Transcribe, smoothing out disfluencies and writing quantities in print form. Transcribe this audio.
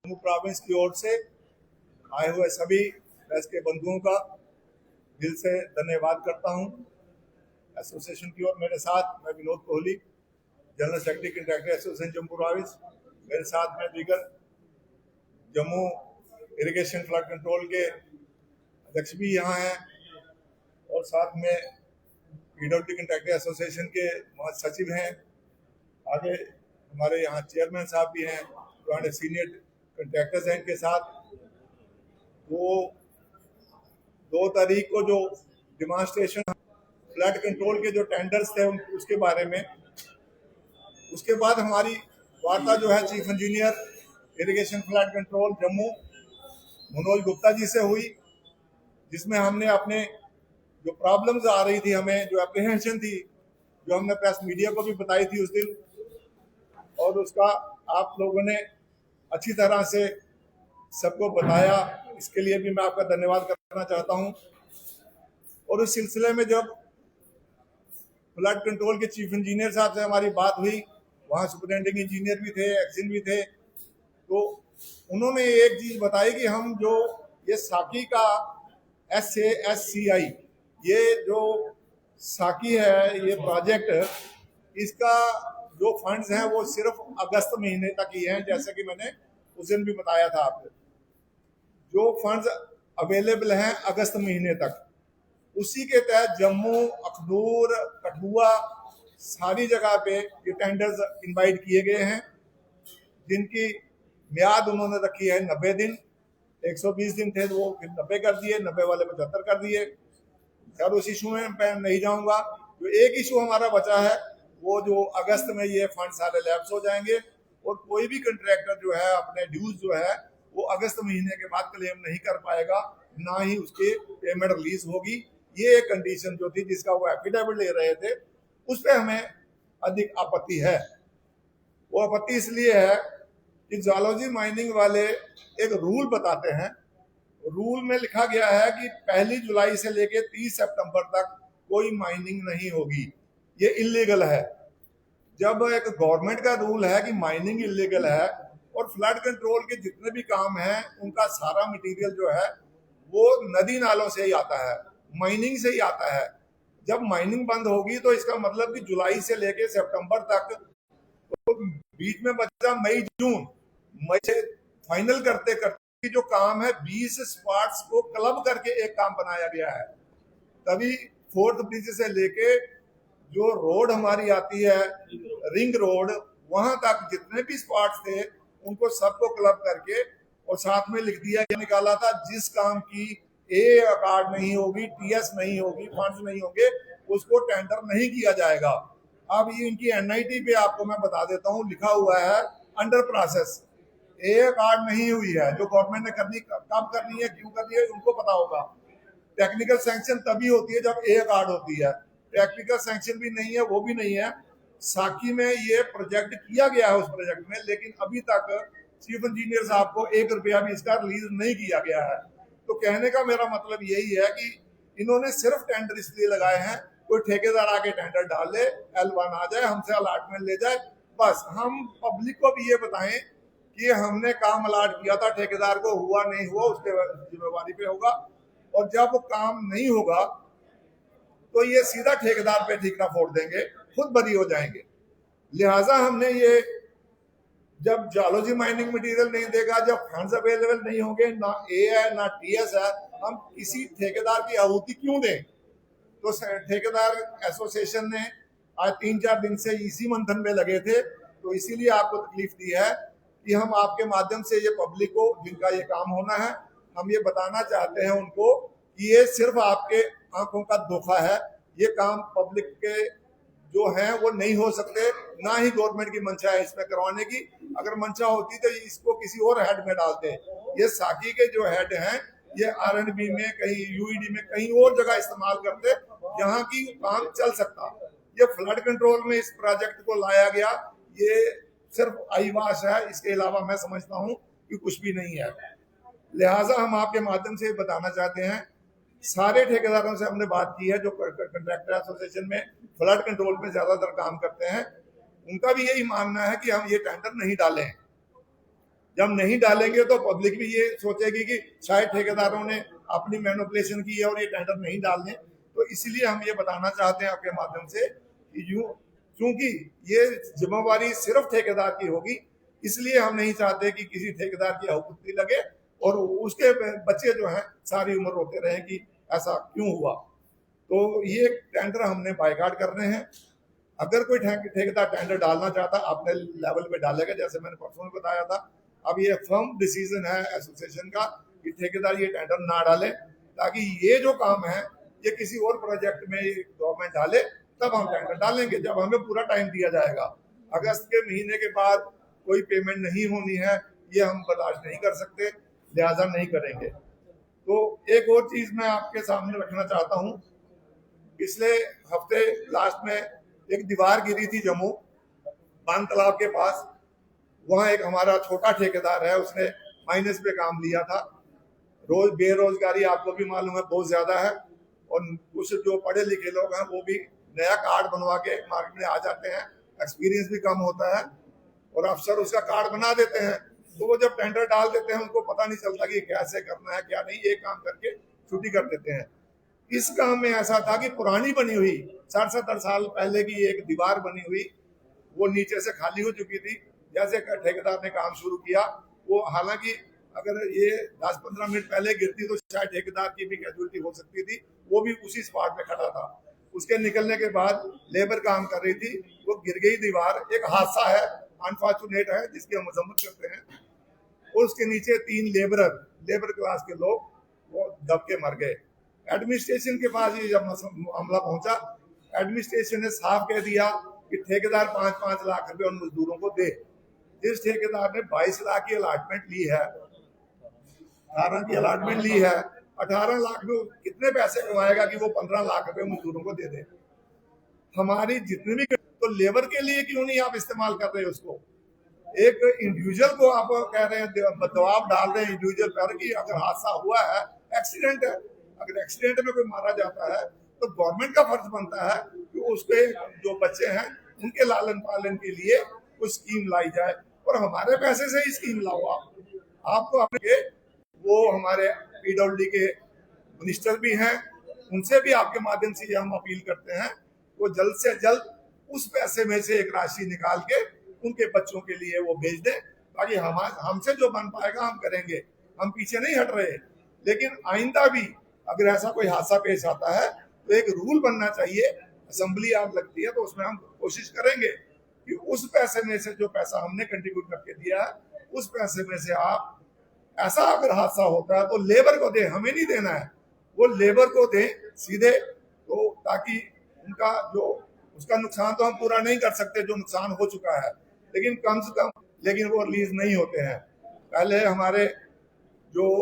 Jammu province की ओर से आए हुए सभी प्रेस के बंधुओं का दिल से धन्यवाद करता हूं। एसोसिएशन की ओर मेरे साथ मैं Vinod Kohli, general secretary contractor association Jammu province, मेरे साथ में दीगर जम्मू इरिगेशन फ्लड कंट्रोल के अध्यक्ष भी यहाँ हैं और साथ में पीडब्ल्यूडी कंट्रैक्टर एसोसिएशन के महासचिव हैं। आगे हमारे यहाँ चेयरमैन साहब भी हैं, पुराने सीनियर कंट्रैक्टर्स हैं इनके साथ। वो 2 तारीख को जो डिमॉन्स्ट्रेशन फ्लड कंट्रोल के जो टेंडर्स थे उसके बारे में, उसके बाद हमारी वार्ता जो है chief engineer irrigation flood control Jammu Manoj Gupta ji से हुई, जिसमें हमने अपने जो प्रॉब्लम्स आ रही थी, हमें जो एप्रीहेंशन थी, जो हमने प्रेस मीडिया को भी बताई थी उस दिन, और उसका आप लोगों ने अच्छी तरह से सबको बताया। इसके लिए भी मैं आपका धन्यवाद करना चाहता हूं। और इस सिलसिले में जब फ्लड कंट्रोल के चीफ इंजीनियर साहब से हमारी बात हुई, वहाँ सुपरिटेंडिंग इंजीनियर भी थे, एक्सिन भी थे, तो उन्होंने एक चीज बताई कि हम जो ये साकी का SASCI, ये जो साकी है ये प्रोजेक्ट, इसका जो फंड्स हैं वो सिर्फ अगस्त महीने तक ही हैं, जैसे कि मैंने उस दिन भी बताया था आपको। जो फंड्स अवेलेबल हैं अगस्त महीने तक, उसी के तहत जम्मू, अखनूर, कठुआ सारी जगह पे ये टेंडर्स इनवाइट किए गए हैं, जिनकी म्याद उन्होंने रखी है 90 दिन। 120 दिन थे तो वो फिर 90 कर दिए, 90 वाले 75 कर दिए। खैर उस इशू में मैं नहीं जाऊंगा। जो एक इशू हमारा बचा है वो जो अगस्त में ये फंड सारे लैप्स हो जाएंगे और कोई भी कंट्रैक्टर जो है अपने ड्यूज जो है वो अगस्त महीने के बाद क्लेम नहीं कर पाएगा, ना ही उसकी पेमेंट रिलीज होगी। ये एक कंडीशन जो थी जिसका वो एफिडेविट ले रहे थे, उस पर हमें अधिक आपत्ति है। वो आपत्ति इसलिए है कि जियोलॉजी माइनिंग वाले एक रूल बताते हैं। रूल में लिखा गया है कि 1 जुलाई से लेकर 30 सितंबर तक कोई माइनिंग नहीं होगी, ये इलीगल है। जब एक गवर्नमेंट का रूल है कि माइनिंग इलीगल है और फ्लड कंट्रोल के जितने भी काम हैं उनका सारा मटेरियल जो है वो नदी नालों से ही आता है, माइनिंग से ही आता है। जब माइनिंग बंद होगी तो इसका मतलब कि जुलाई से लेकर सितंबर तक, तो बीच में बचा मई जून, मई से फाइनल करते करते जो काम है 20 स्पॉट्स को क्लब करके एक काम बनाया गया है। तभी 4th ब्रिज से लेके जो रोड हमारी आती है रिंग रोड, वहां तक जितने भी स्पॉट्स थे उनको सबको क्लब करके और साथ में लिख दिया निकाला था, जिस काम की ए कार्ड नहीं होगी, TS नहीं होगी, फंड्स नहीं होंगे, उसको टेंडर नहीं किया जाएगा। अब ये इनकी NIT पे आपको मैं बता देता हूँ, लिखा हुआ है अंडर प्रोसेस। ए कार्ड नहीं हुई है, जो गवर्नमेंट ने करनी, कब करनी है, क्यों करनी है, उनको पता होगा। टेक्निकल सैंक्शन तभी होती है जब ए कार्ड होती है। टेक्निकल सैंक्शन भी नहीं है, वो भी नहीं है। साकी में ये प्रोजेक्ट किया गया है उस प्रोजेक्ट में, लेकिन अभी तक चीफ इंजीनियर साहब को 1 रुपया भी इसका रिलीज नहीं किया गया है। तो कहने का मेरा मतलब यही है कि इन्होंने सिर्फ टेंडर इसलिए लगाए हैं, कोई ठेकेदार आके टेंडर डाल ले, L1 आ जाए, हमसे अलॉटमेंट ले जाए, बस हम पब्लिक को भी ये बताएं कि हमने काम अलॉट किया था, ठेकेदार को हुआ नहीं हुआ उसके जिम्मेवारी पे होगा, और जब वो काम नहीं होगा तो ये सीधा ठेकेदार पे ठीकरा फोड़ देंगे, खुद बरी हो जाएंगे। लिहाजा हमने ये, जब जियोलॉजी माइनिंग मटेरियल नहीं देगा, जब फंड्स अवेलेबल नहीं होंगे, ना ए है ना TS है, हम किसी ठेकेदार की आहुति क्यों दें? तो ठेकेदार एसोसिएशन ने आज 3-4 दिन से इसी मंथन में लगे थे, तो इसीलिए आपको तकलीफ दी है कि हम आपके माध्यम से ये पब्लिक को, जिनका ये काम होना है, हम ये बताना चाहते हैं उनको कि ये सिर्फ आपके आंखों का धोखा है। ये काम पब्लिक के जो हैं वो नहीं हो सकते, ना ही गवर्नमेंट की मंशा है इसमें करवाने की। अगर मंशा होती तो इसको किसी और हेड में डालते। ये साकी के जो हेड हैं ये R&B में, कहीं UED में, कहीं और जगह इस्तेमाल करते, जहाँ की काम चल सकता। ये फ्लड कंट्रोल में इस प्रोजेक्ट को लाया गया, ये सिर्फ आईवाश है, इसके अलावा मैं समझता हूँ कि कुछ भी नहीं है। लिहाजा हम आपके माध्यम से बताना चाहते हैं, सारे ठेकेदारों से हमने बात की है जो कंट्रैक्टर एसोसिएशन में फ्लड कंट्रोल में ज्यादातर काम करते हैं, उनका भी यही मानना है कि हम ये टेंडर नहीं डालें। जब नहीं डालेंगे तो पब्लिक भी ये सोचेगी कि शायद ठेकेदारों ने अपनी मैनिपुलेशन की है और ये टेंडर नहीं डालने। तो इसलिए हम ये बताना चाहते हैं आपके माध्यम से कि यूं क्योंकि ये जिम्मेवारी सिर्फ ठेकेदार की होगी, इसलिए हम नहीं चाहते कि किसी ठेकेदार की आहुति लगे और उसके बच्चे जो हैं सारी उम्र रोते रहे कि ऐसा क्यों हुआ। तो ये टेंडर हमने बायकॉट करने हैं। अगर कोई ठेकेदार टेंडर डालना चाहता अपने लेवल पे डालेगा, जैसे मैंने परसों में बताया था। अब ये फर्म डिसीजन है एसोसिएशन का कि ठेकेदार ये टेंडर ना डाले, ताकि ये जो काम है ये किसी और प्रोजेक्ट में गवर्नमेंट डाले, तब हम टेंडर डालेंगे जब हमें पूरा टाइम दिया जाएगा। अगस्त के महीने के बाद कोई पेमेंट नहीं होनी है, ये हम बर्दाश्त नहीं कर सकते, लिहाजा नहीं करेंगे। तो एक और चीज मैं आपके सामने रखना चाहता हूँ। पिछले हफ्ते लास्ट में एक दीवार गिरी थी जम्मू बांध तालाब के पास। वहाँ एक हमारा छोटा ठेकेदार है, उसने माइनस पे काम लिया था। रोज बेरोजगारी आपको भी मालूम है बहुत ज्यादा है, और कुछ जो पढ़े लिखे लोग हैं वो भी नया कार्ड बनवा के मार्केट में आ जाते हैं, एक्सपीरियंस भी कम होता है और अफसर उसका कार्ड बना देते हैं। तो वो जब टेंडर डाल देते हैं उनको पता नहीं चलता कि कैसे करना है क्या नहीं, एक काम करके छुट्टी कर देते हैं। इस काम में ऐसा था कि पुरानी बनी हुई 60-70 साल पहले की एक दीवार बनी हुई, वो नीचे से खाली हो चुकी थी। जैसे ठेकेदार ने काम शुरू किया, वो हालांकि अगर ये 10-15 मिनट पहले गिरती तो शायद ठेकेदार की भी कैजुअलिटी हो सकती थी, वो भी उसी स्पॉट पे खड़ा था। उसके निकलने के बाद लेबर काम कर रही थी, वो गिर गई दीवार। एक हादसा है, अनफॉर्चुनेट है, जिसकी हम मजम्मत करते हैं। और उसके नीचे 3 लेबर क्लास के लोग वो दब के मर गए। एडमिनिस्ट्रेशन के पास ये जब मामला पहुंचा, एडमिनिस्ट्रेशन ने साफ कह दिया कि ठेकेदार 5-5 लाख रुपए उन मजदूरों को दे। जिस ठेकेदार ने 22 लाख की अलॉटमेंट ली है, 18 की अलॉटमेंट ली है, 18 लाख में कितने पैसे कमाएगा कि वो 15 लाख रुपए मजदूरों को दे दे। हमारी जितनी भी तो लेबर के लिए क्यों नहीं आप इस्तेमाल कर रहे उसको? एक इंडिविजुअल को आप कह रहे हैं, दबाव डाल रहे हैं इंडिविजुअल पर कि अगर हादसा हुआ है, एक्सीडेंट है, अगर एक्सीडेंट में कोई मारा जाता है तो गवर्नमेंट का फर्ज बनता है कि उसके जो बच्चे हैं उनके लालन पालन के लिए कुछ स्कीम लाई जाए, और हमारे पैसे से ही स्कीम लाओ। आपको अपने वो हमारे पीडब्ल्यूडी के मिनिस्टर भी हैं, उनसे भी आपके माध्यम से हम अपील करते हैं वो जल्द से जल्द उस पैसे में से एक राशि निकाल के उनके बच्चों के लिए वो भेज दें, ताकि हमसे जो बन पाएगा हम करेंगे। हम पीछे नहीं हट रहे, लेकिन आइंदा भी अगर ऐसा कोई हादसा पेश आता है तो एक रूल बनना चाहिए। असेंबली आप लगती है तो उसमें हम कोशिश करेंगे कि उस पैसे में से जो पैसा हमने कंट्रीब्यूट करके दिया है, उस पैसे में से आप ऐसा अगर हादसा होता है तो लेबर को दें, हमें नहीं देना है, वो लेबर को दें सीधे, तो ताकि उनका जो उसका नुकसान तो हम पूरा नहीं कर सकते जो नुकसान हो चुका है, लेकिन कम से कम वो रिलीज नहीं होते हैं। पहले हमारे जो